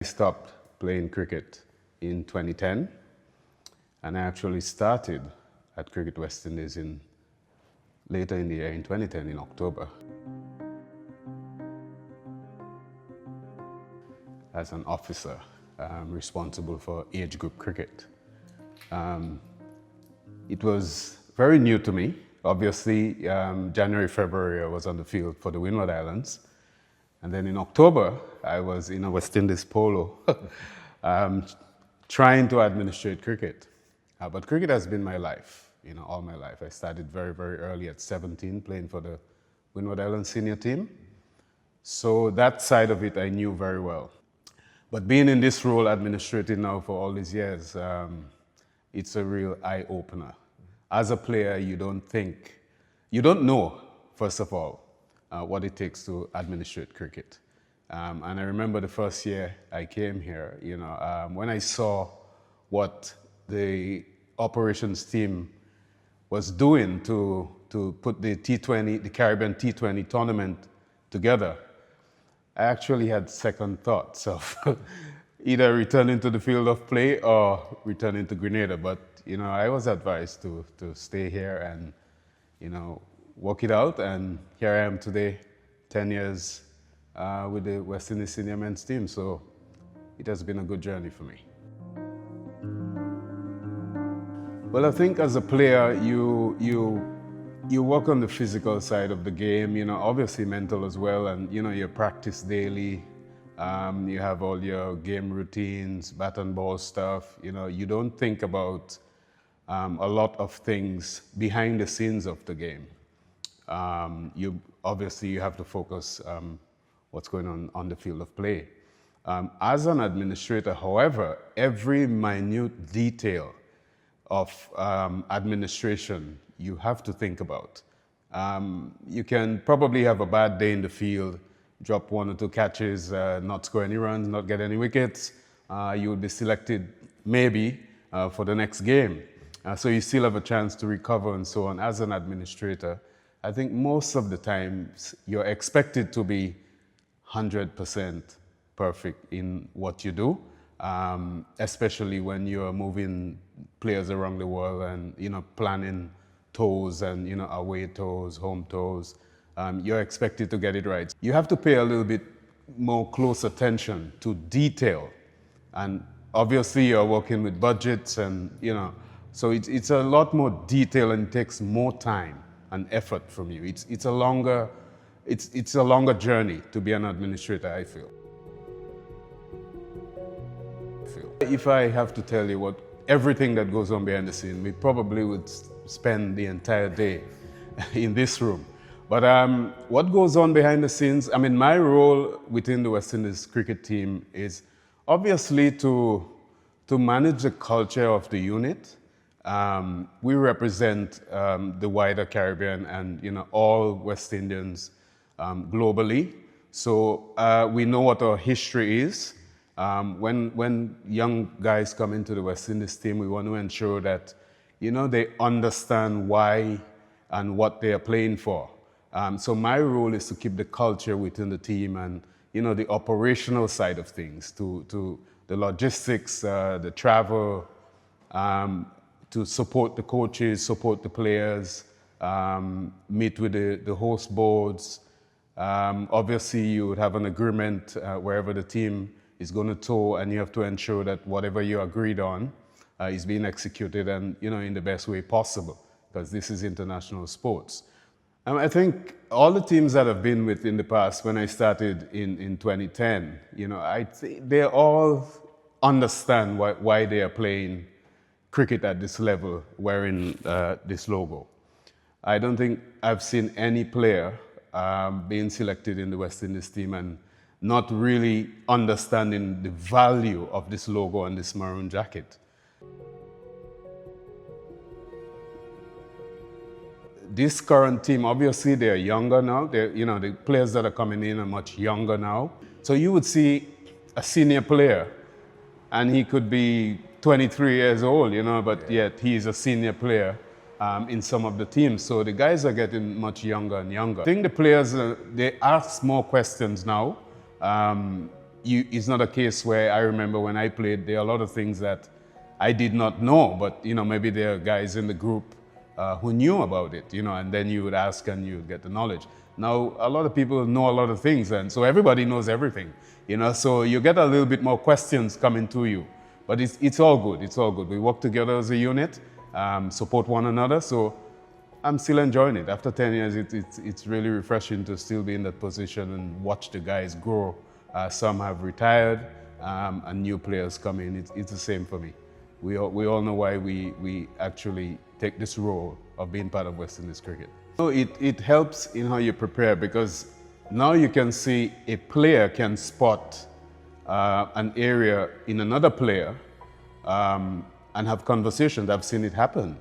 I stopped playing cricket in 2010, and I actually started at Cricket West Indies later in the year in 2010 in October. As an officer responsible for age group cricket. It was very new to me. Obviously, January, February, I was on the field for the Windward Islands. And then in October, I was in a West Indies polo trying to administrate cricket. But cricket has been my life, all my life. I started very, very early at 17 playing for the Windward Islands senior team. So that side of it I knew very well. But being in this role, administrating now for all these years, it's a real eye-opener. As a player, you don't know, first of all, what it takes to administrate cricket. And I remember the first year I came here, when I saw what the operations team was doing to put the T20, the Caribbean T20 tournament together, I actually had second thoughts of either returning to the field of play or returning to Grenada. But, I was advised to stay here and, work it out. And here I am today, 10 years with the West Indies senior men's team. So it has been a good journey for me. Well, I think as a player, you work on the physical side of the game, obviously mental as well, and you practice daily. You have all your game routines, bat and ball stuff. You don't think about a lot of things behind the scenes of the game. You have to focus what's going on the field of play. As an administrator, however, every minute detail of administration you have to think about. You can probably have a bad day in the field, drop one or two catches, not score any runs, not get any wickets. You will be selected maybe for the next game. So you still have a chance to recover and so on. As an administrator, I think most of the times you're expected to be 100% perfect in what you do, especially when you're moving players around the world and planning tours and away tours, home tours. You're expected to get it right. You have to pay a little bit more close attention to detail, and obviously you're working with budgets and so it's a lot more detail and it takes more time and effort from you. It's a longer journey to be an administrator, I feel. If I have to tell you everything that goes on behind the scene, we probably would spend the entire day in this room. But what goes on behind the scenes, my role within the West Indies cricket team is obviously to manage the culture of the unit. We represent the wider Caribbean and all West Indians globally. So we know what our history is. When young guys come into the West Indies team, we want to ensure that they understand why and what they are playing for. So my role is to keep the culture within the team and the operational side of things, to the logistics, the travel, to support the coaches, support the players, meet with the host boards. Obviously, you would have an agreement wherever the team is going to tour, and you have to ensure that whatever you agreed on is being executed and in the best way possible, because this is international sports. I think all the teams that I've been with in the past, when I started in 2010, I think they all understand why they are playing cricket at this level, wearing this logo. I don't think I've seen any player being selected in the West Indies team and not really understanding the value of this logo and this maroon jacket. This current team, obviously they're younger now. The players that are coming in are much younger now. So you would see a senior player and he could be 23 years old, but yet he's a senior player in some of the teams. So the guys are getting much younger and younger. I think the players, they ask more questions now. it's not a case where I remember when I played, there are a lot of things that I did not know, but maybe there are guys in the group who knew about it, and then you would ask and you would get the knowledge. Now, a lot of people know a lot of things, and so everybody knows everything, so you get a little bit more questions coming to you. But it's all good, it's all good. We work together as a unit, support one another, so I'm still enjoying it. After 10 years, it's really refreshing to still be in that position and watch the guys grow. Some have retired, and new players come in. It's the same for me. We all know why we actually take this role of being part of West Indies cricket. So it helps in how you prepare, because now you can see a player can spot an area in another player and have conversations. I've seen it happen.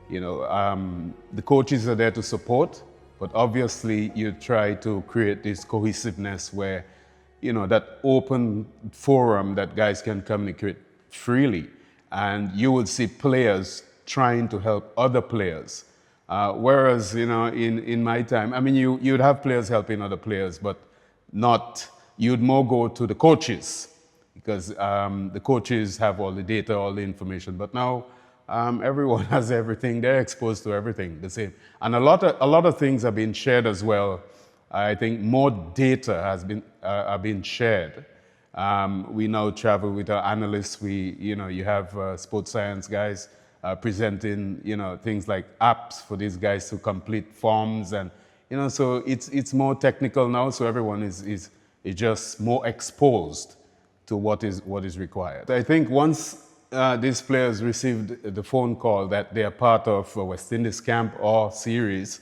The coaches are there to support, but obviously you try to create this cohesiveness where, that open forum that guys can communicate freely. And you would see players trying to help other players. Whereas, in my time, I mean, you'd have players helping other players, but you'd more go to the coaches, because the coaches have all the data, all the information. But now everyone has everything. They're exposed to everything the same. And a lot of things are being shared as well. I think more data are being shared. We now travel with our analysts. You have sports science guys presenting, things like apps for these guys to complete forms, and so it's more technical now. So everyone is just more exposed to what is required. I think once these players received the phone call that they are part of a West Indies camp or series,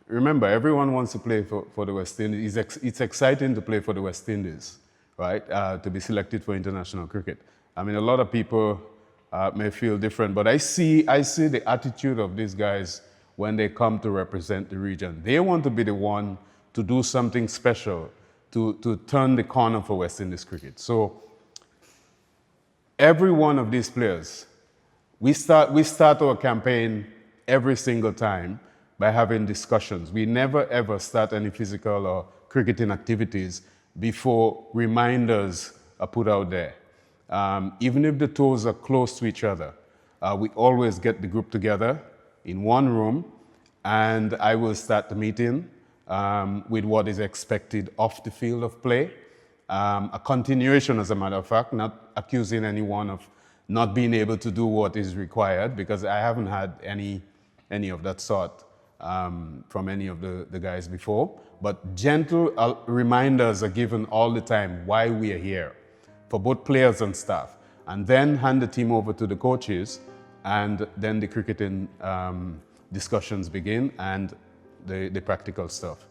remember, everyone wants to play for the West Indies. It's exciting to play for the West Indies, right? To be selected for international cricket. I mean, a lot of people may feel different, but I see the attitude of these guys when they come to represent the region. They want to be the one to do something special, to turn the corner for West Indies cricket. So every one of these players, we start our campaign every single time by having discussions. We never ever start any physical or cricketing activities before reminders are put out there. Even if the toes are close to each other, we always get the group together in one room, and I will start the meeting with what is expected off the field of play. A continuation, as a matter of fact, not accusing anyone of not being able to do what is required, because I haven't had any of that sort from any of the guys before. But gentle reminders are given all the time why we are here, for both players and staff. And then hand the team over to the coaches, and then the cricketing discussions begin, and the practical stuff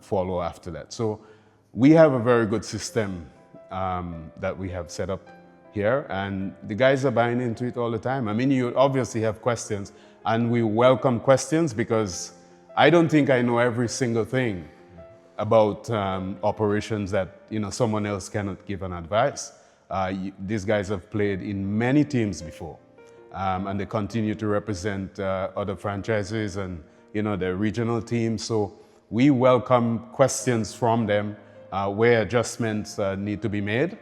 follow after that. So we have a very good system that we have set up here, and the guys are buying into it all the time. I mean, you obviously have questions, and we welcome questions, because I don't think I know every single thing about operations that someone else cannot give an advice. These guys have played in many teams before, and they continue to represent other franchises and their regional teams. So we welcome questions from them where adjustments need to be made.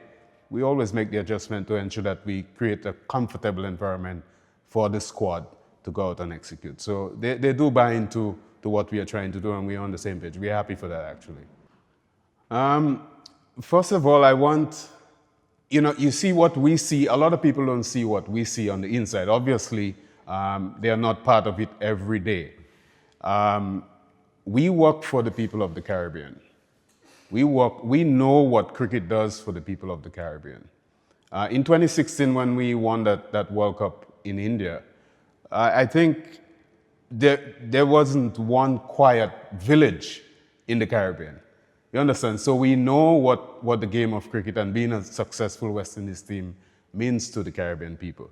We always make the adjustment to ensure that we create a comfortable environment for the squad to go out and execute. So they do buy into what we are trying to do, and we're on the same page. We're happy for that, actually. First of all, I want, you see what we see. A lot of people don't see what we see on the inside. Obviously, they are not part of it every day. We work for the people of the Caribbean. We know what cricket does for the people of the Caribbean. In 2016, when we won that World Cup in India, I think there wasn't one quiet village in the Caribbean. You understand? So we know what the game of cricket and being a successful West Indies team means to the Caribbean people.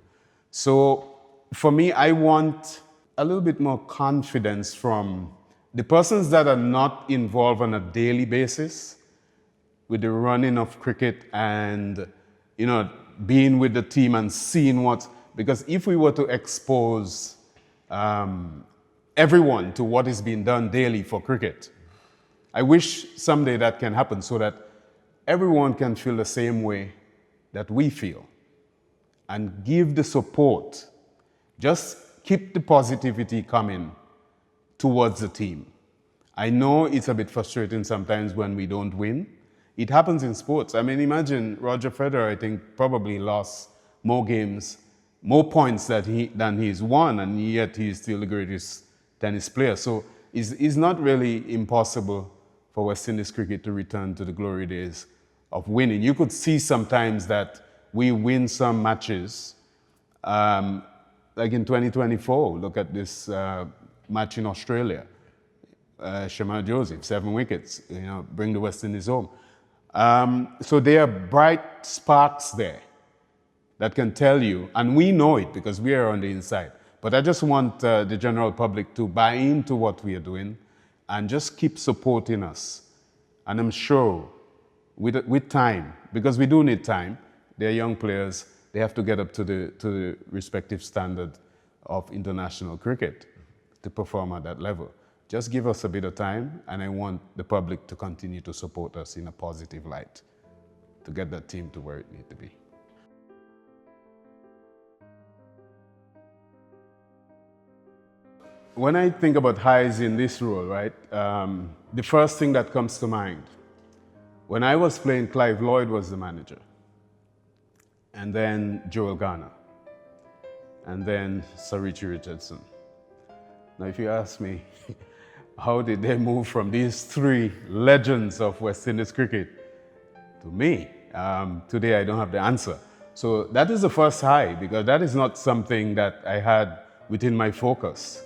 So for me, I want a little bit more confidence from the persons that are not involved on a daily basis with the running of cricket and, being with the team and seeing because if we were to expose everyone to what is being done daily for cricket, I wish someday that can happen, so that everyone can feel the same way that we feel and give the support. Just keep the positivity coming towards the team. I know it's a bit frustrating sometimes when we don't win. It happens in sports. I mean, imagine Roger Federer, I think, probably lost more games, more points than he's won, and yet he's still the greatest tennis player. So it's not really impossible for West Indies cricket to return to the glory days of winning. You could see sometimes that we win some matches, like in 2024, look at this match in Australia. Shamar Joseph, 7 wickets, bring the West Indies home. So there are bright sparks there that can tell you, and we know it because we are on the inside. But I just want the general public to buy into what we are doing and just keep supporting us. And I'm sure with time, because we do need time, they're young players, they have to get up to the respective standard of international cricket to perform at that level. Just give us a bit of time, and I want the public to continue to support us in a positive light to get that team to where it needs to be. When I think about highs in this role, right, the first thing that comes to mind, when I was playing, Clive Lloyd was the manager, and then Joel Garner, and then Sir Richie Richardson. Now, if you ask me, how did they move from these 3 legends of West Indies cricket to me? Today, I don't have the answer. So that is the first high, because that is not something that I had within my focus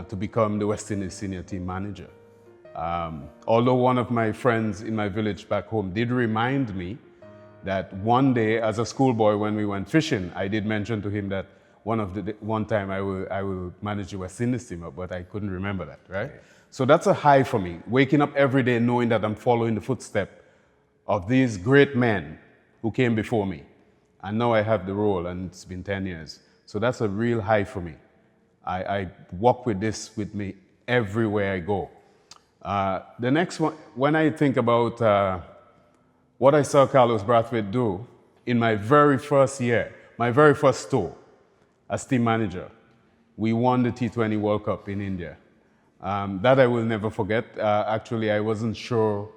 to become the West Indies senior team manager. Although one of my friends in my village back home did remind me that one day, as a schoolboy, when we went fishing, I did mention to him that one time I will manage the West Indies team, but I couldn't remember that, right? Okay. So that's a high for me, waking up every day knowing that I'm following the footsteps of these great men who came before me. And now I have the role, and it's been 10 years. So that's a real high for me. I walk with this with me everywhere I go. The next one, when I think about what I saw Carlos Brathwaite do in my very first year, my very first tour as team manager, we won the T20 World Cup in India. That I will never forget. Actually, I wasn't sure.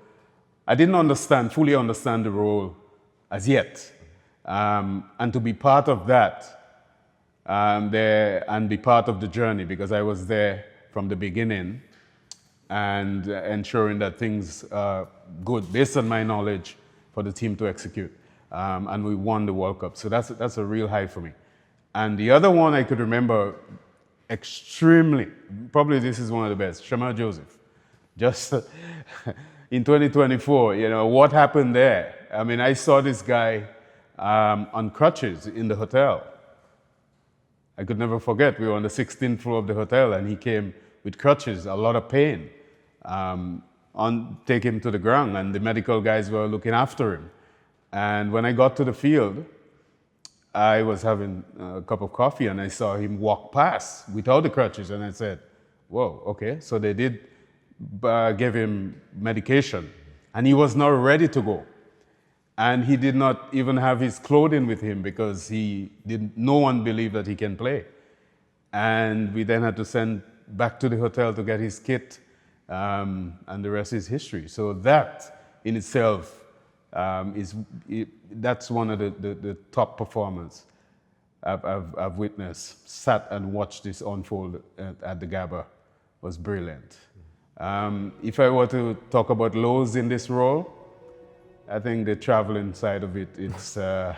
I didn't fully understand the role as yet. And to be part of that there and be part of the journey, because I was there from the beginning and ensuring that things are good based on my knowledge for the team to execute. And we won the World Cup. So that's a real high for me. And the other one I could remember extremely, probably this is one of the best, Shamar Joseph. Just in 2024, what happened there? I mean, I saw this guy on crutches in the hotel. I could never forget, we were on the 16th floor of the hotel, and he came with crutches, a lot of pain, take him to the ground, and the medical guys were looking after him. And when I got to the field, I was having a cup of coffee, and I saw him walk past without the crutches, and I said, whoa, okay. So they did give him medication, and he was not ready to go. And he did not even have his clothing with him because no one believed that he can play. And we then had to send back to the hotel to get his kit, and the rest is history. So that in itself that's one of the top performers I've witnessed. Sat and watched this unfold at the Gabba was brilliant. If I were to talk about lows in this role, I think the traveling side of it's a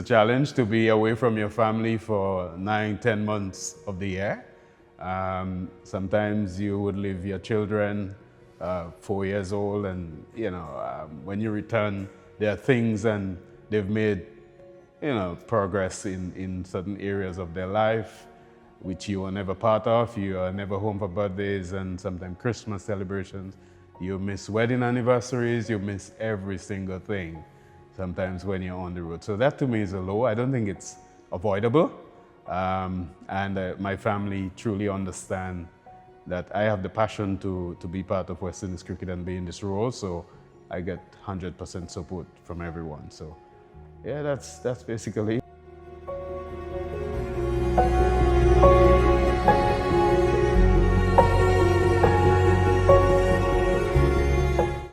challenge to be away from your family for 9-10 months of the year. Sometimes you would leave your children 4 years old, and when you return, there are things, and they've made progress in certain areas of their life which you were never part of. You are never home for birthdays and sometimes Christmas celebrations. You miss wedding anniversaries, you miss every single thing sometimes when you're on the road. So that to me is a low. I don't think it's avoidable. And my family truly understand that I have the passion to be part of West Indies cricket and be in this role. So I get 100% support from everyone. So yeah, that's basically it.